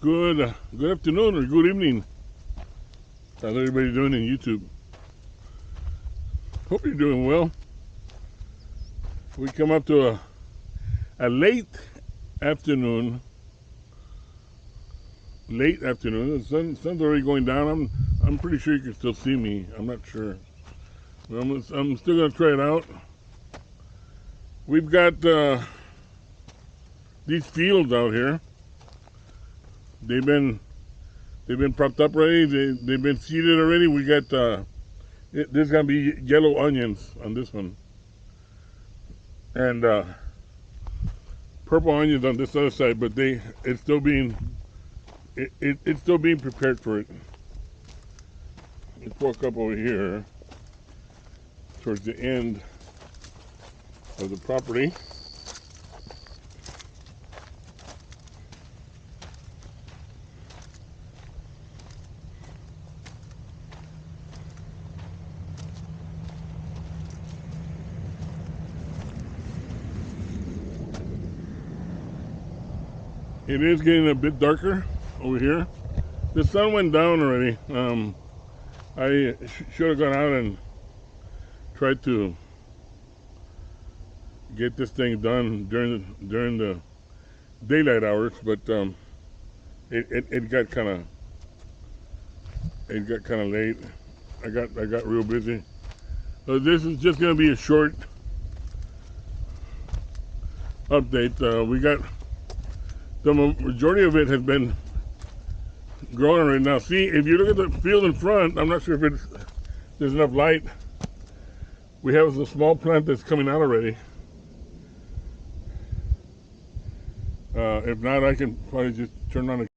Good afternoon or good evening. How's everybody doing in YouTube? Hope you're doing well. We come up to a late afternoon. The sun's already going down. I'm pretty sure you can still see me. I'm not sure. But I'm still gonna try it out. We've got these fields out here. They've been propped up already. They've been seeded already. We got there's gonna be yellow onions on this one, and purple onions on this other side. But it's still being prepared for it. Let's walk up over here towards the end of the property. It is getting a bit darker over here. The sun went down already. I should have gone out and tried to get this thing done during the daylight hours, but it got kind of late. I got real busy. So this is just gonna be a short update. We got the majority of it has been growing right now. See, if you look at the field in front, I'm not sure if there's enough light. We have a small plant that's coming out already. If not, I can probably just turn on a